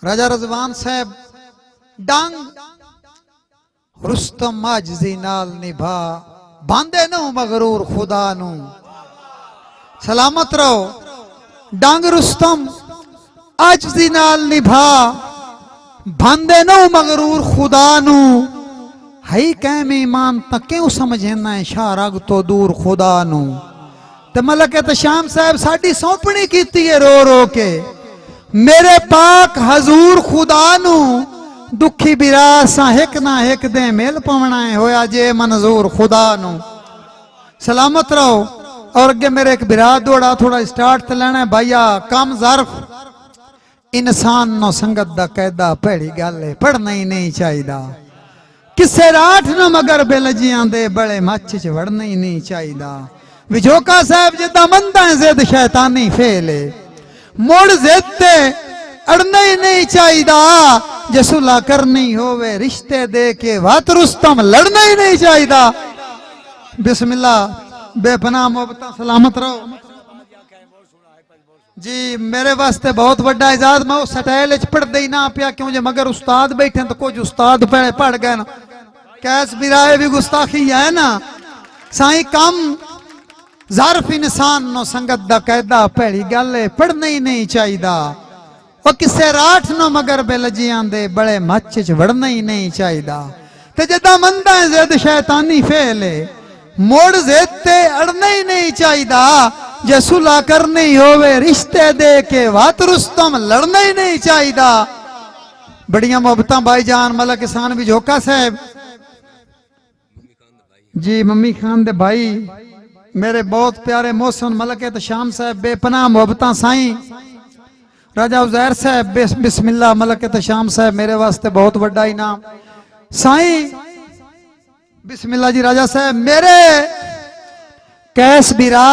राजा रजवान साहब डांग रुस्तम आजजी नाल निभा बांधे नो मगरूर खुदा नू सलामत रहो। डांग रुस्तम आजजी नाल निभा बांधे नो मगरूर खुदा नू हई कैम ईमान त क्यों समझना है शाह रग तो दूर खुदा नू। ते मलक एहतशाम साहब साडी सौंपनी कीती है रो रो के मेरे पाक हजूर खुदा नू दुखी बिरासा हिक ना हिक दे मेल पवना है होया जे मंजूर खुदा नू सलामत रहो। और अगे मेरे एक बिरा दौड़ा थोड़ा स्टार्ट तो लेना है भैया कम ज़र्फ इंसान नो संगत दा कैदा भैड़ी गल है पढ़ना ही नहीं चाहिदा किसे राठ न मगर बेलजियां दे बड़े मच च वड़ना ही नहीं चाहिदा। विजोका साहब जिदा मंदा है जिद शैतानी फेले मुड़ जिद ते अड़ना ही नहीं चाहिदा जे सुलह करनी होवे रिश्ते दे के वात रुस्तम लड़ना ही नहीं चाहिदा। बिस्मिल्लाह बेपनाह मोहब्बत सलामत रहो जी। मेरे वास्ते बहुत बड़ा इजाजत मैं सटैल पढ़ते ही ना पिया क्यों जे मगर उस्ताद बैठे तो कुछ उस्ताद पहले पढ़ गए ना कैस बिराए भी गुस्ताखी है ना साई कम ज़र्फ इंसान नो संगत दा कैदा भैड़ी गल है पढ़ना ही नहीं चाहिदा। वो किसे राठ नो मगर बेलजियां दे बड़े मच च वड़ना ही नहीं चाहिदा। ते जदा मंदा है जिद शैतानी फेले मोड़ जिद ते अड़ना ही नहीं चाहिदा जे सुलह करनी होवे रिश्ते दे के वात रुस्तम लड़ना ही नहीं चाहिदा। बड़िया मोहब्बत भाईजान मलक किसान भी झोका साहब जी मम्मी खान दे भाई मेरे बहुत प्यारे मोहसन मलक एहतशाम साहब बेपनाह मोहब्बत साईं राजा उजैर साहब बिस्मिल्लाह मलक एहतशाम साहब मेरे वास्ते बहुत बड़ा इनाम साईं बिस्मिल्लाह जी। राजा साहब मेरे कैस बिरा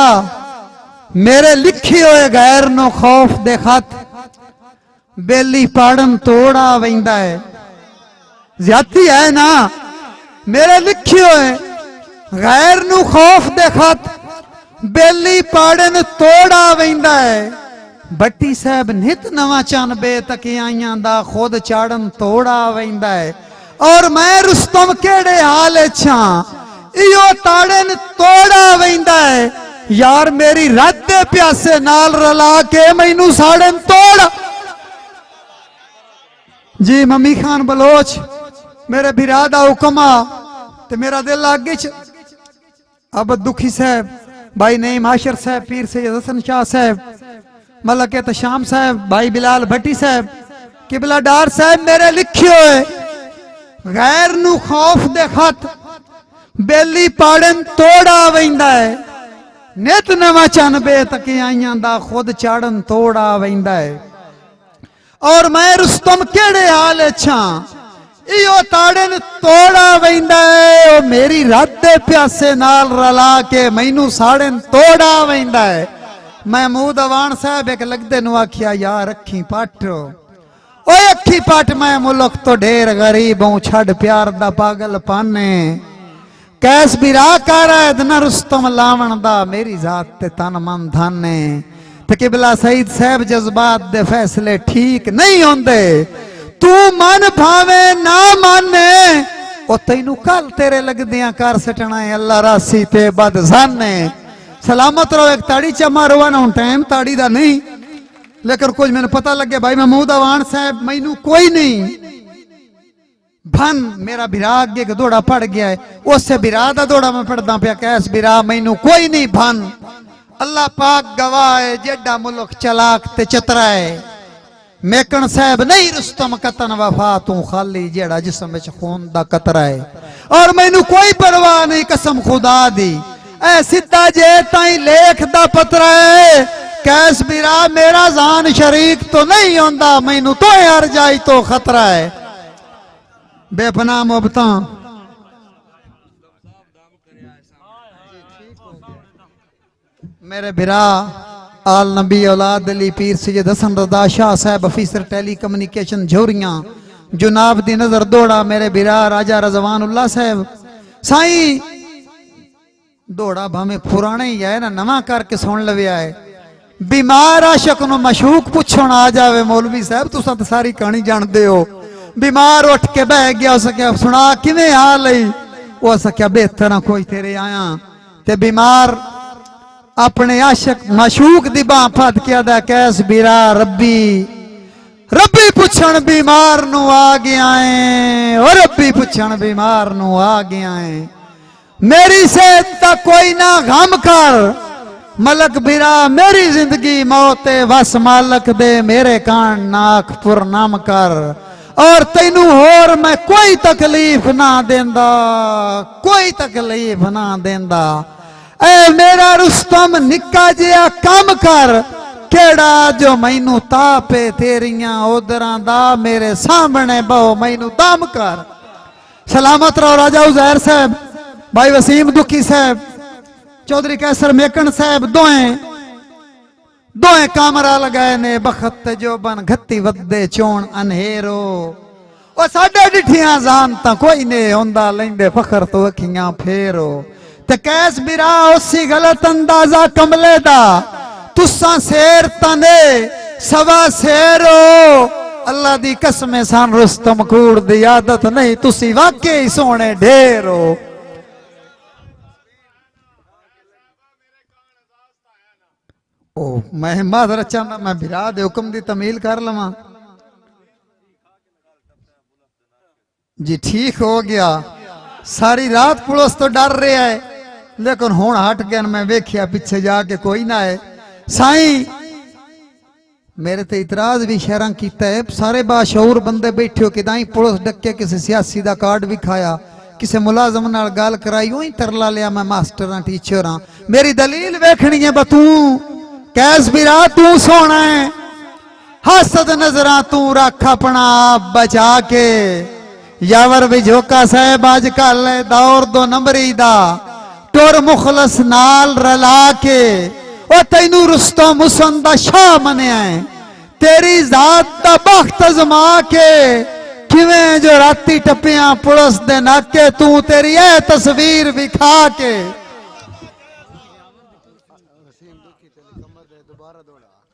मेरे लिखी हुए गैर नो खौफ दे खत बेली पाड़न तोड़ा वेंदा है ज्यादती है ना मेरे लिखी हुए गैर नु खौफ दे खत बेली पाड़न तोड़ा वेंदा है। भट्टी साहब नित नवा चन बेतकियां दा खुद चाड़न तोड़ा वेंदा है। और मैं रुस्तम केड़े हाल छा इयो ताड़न तोड़ा वेंदा है यार मेरी रत दे प्यासे नाल रला के मैनू साड़न तोड़ जी। मम्मी खान बलोच मेरे बिरादा हुक्मा ते मेरा दिल आगे अब दुखी साहब भाई नईम आशर साहब पीर सैयद हसन शाह साहब मलक एहतशाम साहब भाई बिलाल भट्टी साहब किबला डार साहब मेरे लिखे हुए गैर नु खौफ दे खत बेली पाड़न तोड़ा वेंदा है नित नवा चन बेतकियां दा खुद चाड़न तोड़ा वेंदा है। और मैं रुस्तम केड़े हाल छा इयो ताड़न तोड़ा वेंदा है ओ मेरी रात दे प्यासे नाल रला के मैनू साड़न तोड़ा वेंदा है। महमूद अवान साहब एक लगदे नु आखिया यार अखी पट ओ अखी पट मैं मुल्क तो ढेर गरीब हूं छड़ प्यार दा पागल पाने कैस बिरा कर न रुस्तम लावण दा मेरी जात ते तन मन धाने ते किबला सईद साहब जज्बात दे फैसले ठीक नहीं होंदे तू मन भावे ना माने ओ तैनू कल तेरे लगदियां कर सटना है अल्लाह रासी ते बद जाने। सलामत रहो एक ताड़ी चा मारवा ना टाइम ताड़ी दा नहीं लेकिन कुछ मैंने पता लगे भाई महमूद अवान साहब मैनू कोई नहीं भन मेरा बिरा अगे दौड़ा पड़ गया है उससे बिरा दा दौड़ा मैं पढ़दा पिया कैस बिरा मैनू कोई नहीं भन अल्लाह पाक गवाह है जेड़ा मुल्क चलाक ते चतरा है मेकन साहब नहीं रुस्तम कतन वफा तू खाली जेड़ा जिस्म विच खून दा कतरा है। और मैनू कोई परवाह नहीं कसम खुदा दी ऐ सीधा जे ताई लेख दा पतरा है कैस बिरा मेरा जान शरीक तो नहीं होंदा मैनू तो हर जाई तो खतरा है। बेपनाह मोहब्बत मेरे बिरा आल नबी औलाद अली पीर सैयद हसन रजा शाह साहब अफीसर टेली कम्युनिकेशन झोरियां जुनाब दी नजर दौड़ा मेरे बिरा राजा रजवानुल्लाह साहब साईं दौड़ा भावे पुराना ही है ना नवा करके सुन लविया है बीमार आशक नु मशूक पुछण आ जावे मौलवी साहब तुसा तो सारी कहानी जानते हो। बीमार उठ के बह गया, उस क्या सुना किवें हाल है? वो क्या बेहतर ना कोई तेरे आया। ते बीमार अपने आशक मशूक दी बांह फट के आदा कैस बिरा रब्बी रब्बी पुछण बीमार नु आ गया है, और रब्बी पुछण बीमार नु आ गया है। मेरी सेहत दा कोई ना गम कर मलक बिरा, मेरी जिंदगी मौत वस मालक दे, मेरे कान नाक पुरनाम कर, और तेनू होर मैं कोई तकलीफ ना देंदा, कोई तकलीफ ना देंदा। ए मेरा रुस्तम निक्का जिहा कम कर, केड़ा जो मैनू तापे तेरियां ओदरां दा, मेरे सामने बहु मैनू दम कर। सलामत रहो राजा उजैर साहब, भाई वसीम दुखी साहब, चौधरी कैसर मेकन साहब, दोए कामरा लगाए ने बखत जो बन घत्ती वदे चोण अनहेरो। ओ साडे डिठियां जान ता कोई ने होंदा, लेंदे फखर तो अखियां फेरो। ते कैस बिरा उसी गलत अंदाजा कमले दा, तुसा शेर तने सवा शेरो। अल्लाह दी कसम सान रुस्तम कूड़ दी आदत नहीं, तुसी वाकई सोने ढेरो। ओ मैं मादर चाहना मैं बिरा दे हुक्म दी तमील कर लवा जी, ठीक हो गया। सारी रात पुलिस तो डर रहा है, लेकिन हुण हट गया। मैं वेख्या पीछे जाके कोई ना है। साईं मेरे ते इतराज भी शहर किया है, सारे बाशऊर बंदे बैठे हो कि दाई पुलिस डके किसी सियासी का कार्ड भी खाया, किसी मुलाजम नाल गल कराई, उ तरला लिया मैं मास्टर हाँ टीचर हाँ। मेरी दलील वेखनी है, तू कैस बिरा तू सोना है, हसद नजरा तू रख अपना आप बचा के। यावर भी झोका साहब अज कल दौर 2 नंबरी दा, टुर मुखलस नाल रला के, ओ तैनू रुस्तम हुसन दा शाह मनिया है, तेरी जात दा बख्त अजमा के। किवें जो राती टपिया पुलिस दे नाके, तू तेरी ए तस्वीर विखा के।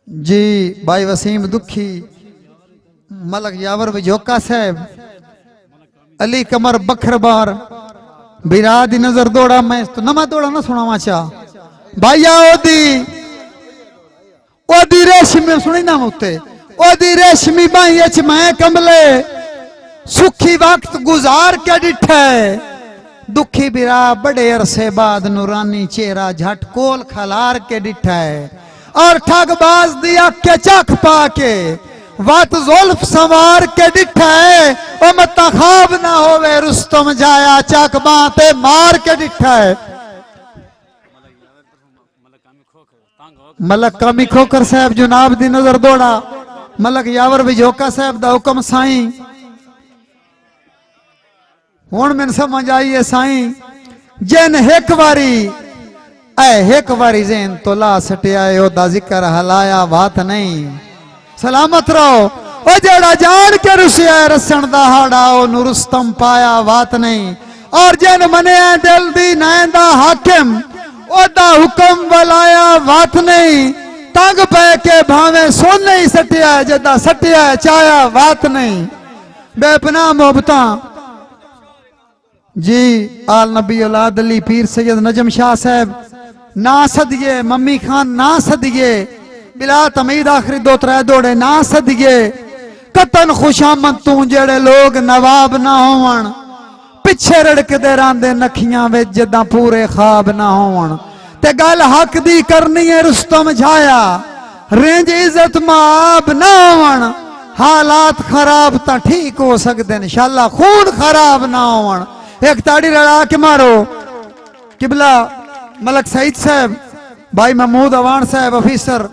जी भाई वसीम दुखी, मलक यावर विजोका साहब, अली कमर बखरबार, बिरा दी नजर दौड़ा। मैं तो नमा दौड़ा ना सुनावा चाह भाईया, ओदी रेशमी सुनी ना मुते, ओदी रेशमी बाई अच मैं कमले सुखी वक्त गुजार के डिठे। दुखी बिरा बड़े अरसे बाद नूरानी चेहरा झट कोल खलार के डिठा है, और ठगबाज दिया के चख पाके वत जुल्फ संवार के डिठा है। ओ मता खाब ना होवे रुस्तम जाया चक बाते मार के डिठा है। मलक कामी खोकर साहब जुनाब दी नजर दौड़ा, मलक यावर विजोका साहब दा हुक्म साईं। हुण मैनूं समझ आई है साईं, जिन एक बारी जेन तो ला सटिया ओदा जिक्र हलाया बात नहीं। सलामत रहो। ओ जेड़ा जान के रुसिया रसन दा हाड़ा, ओनू रुस्तम पाया बात नहीं। और जिन मनिया दिल दी नैंदा हाकिम, ओदा हुक्म बलाया बात नहीं। तंग पै के भावे सोने ही सटिया, जदा सटिया चाया बात नहीं। बेपना मोहब्बता जी आल नबी औलाद अली पीर सैयद नजम शाह साहब ना सदिए, मम्मी खान ना सदिए, बिला तमीद आखिरी 2-3 दौड़े ना सदिए। कतन खुशामद तू जेड़े लोग नवाब ना होवन, पिछे रड़कदे रहंदे नखियां विच जदां पूरे ख्वाब ना होवन। ते गल हक दी करनी है रुस्तम झाया, रेंज इज्जत माब ना होवन। हालात खराब ता ठीक हो सकते हैं, इंशाअल्लाह खून खराब ना होवन। एक ताड़ी रला के मारो। किबला मलक सईद साहब, भाई महमूद अवान साहब ऑफिसर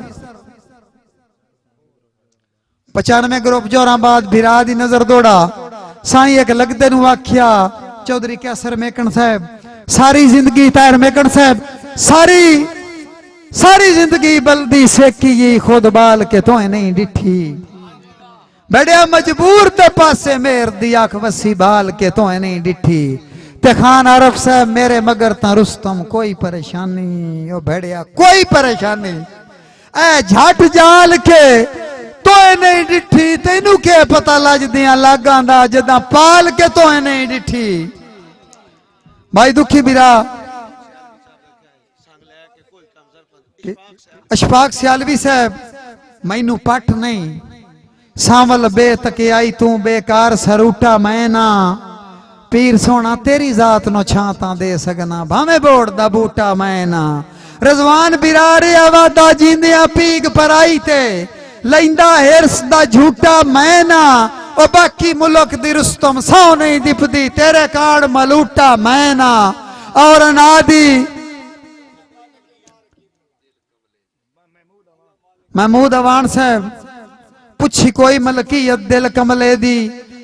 95 ग्रुप जोराबाद बिरा दी नजर दौड़ा। साई एक लगदे नू आख्या चौधरी कैसर मेकन साहब, सारी जिंदगी तायर मेकन साहब, सारी जिंदगी बल्दी सेकी खुद बाल के तो नहीं डिठी। बड़िया मजबूर ते पासे मेर दी अख वसी बाल के तो नहीं डिठी। ते खान आरफ साहब मेरे मगर ता रुस्तम कोई परेशानी, ओ भेड़िया कोई परेशानी। ऐ झट जाल के तोए नहीं डिठी तेनू के पता लजदियां लागां दा जदां पाल के तोए नहीं डिठी। भाई दुखी बिरा अशफाक सियालवी साहब मैनू पट नहीं सावल बे तके आई तू बेकार सरूटा मैं ना पीर सोना तेरी जात नो छांता दे सकना भावे बोड़ दा बूटा मैं ना रजवान बिरारे आवादा जींदिया पीग पराई ते लैंदा हिरस दा झूठा मैं ना ओ बाकी मुल्क दी रुस्तम सौ नहीं दिपदी तेरे काड़ मलूटा मैं ना। और अनादी महमूद अवान साहब पुछी कोई मलकीयत दिल कमले दी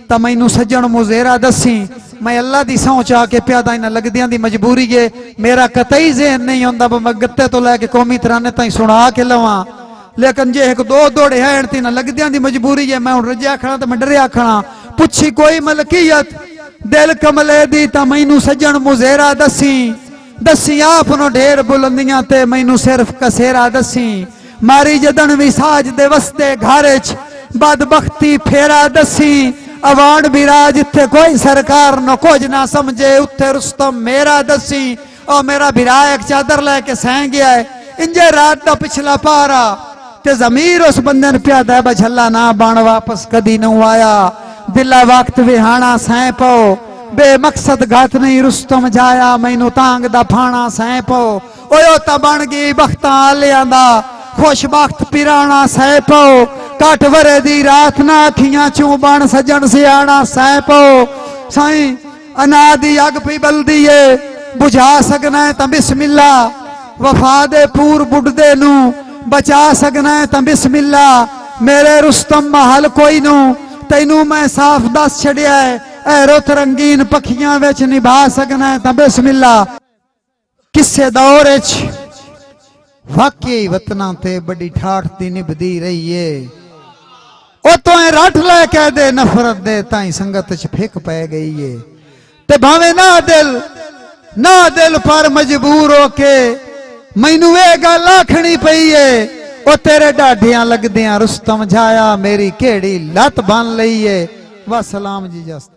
ता मैनू सज्जन मुजेरा दसी मैं अल्लाह दी सौं चा के प्यादा इन्हां लगदियां दी मजबूरी है मेरा कतई ज़हन नहीं होंदा मैं गत्ते तो लैके कौमी तराने ताईं सुना के लवां लेकिन जे एक दो दौड़े हैं तीन लगदियां दी मजबूरी है मैं हुण रज्या खड़ा तो मैं डरिया खड़ा। पुछी कोई मलकीयत दिल कमले दी ता मैनू सज्जन मुजेरा दसी दसी आपनो ढेर बुलंदियां ते मैनू सिर्फ कसेरा दसी मारी जदन विसाज दे वस्ते घर च बदबख्ती फेरा दसी अवान बिराज इत्थे कोई सरकार न कुछ ना समझे उत्थे रुस्तम मेरा दसी और मेरा बिरा एक चादर लेके सह गया है इंजे रात दा पिछला पारा ते जमीर उस बंदे ने प्यादा बछला ना बन वापस कदी न आया दिला वक्त विहाना सह पो बेमकसद घात नहीं रुस्तम जाया मैनू तांग दा फाना सह पो ओयो ता बन गई बख्तां आलियां दा खुशबख्त पिराना सह पो कट वरे दी रात ना अखियां चू बन सजन सियाना सह पो साईं अना दी अग पी बलदी है बुझा सकना है ता बिस्मिल्ला वफा दे पूर बुढ़दे नू बचा सकना है ता बिस्मिल्ला मेरे रुस्तम महल कोई नू तैनू मैं साफ दस छड़िया है ऐ रुत रंगीन पखियां विच निभा सकना है ता बिस्मिल्ला। किसे दौर च वाकई वतना ते बड़ी ठाठ दी निभदी रही है ओ तो रट लै कह दे नफरत दे ताई संगत च फिक पै गई है ते भावे ना दिल पर मजबूर होके मैनू ये गल आखनी पई है ओ तेरे डाढियां लगदियां रुस्तम जाया मेरी केड़ी लत बन लई है। वा सलाम जी जस्त।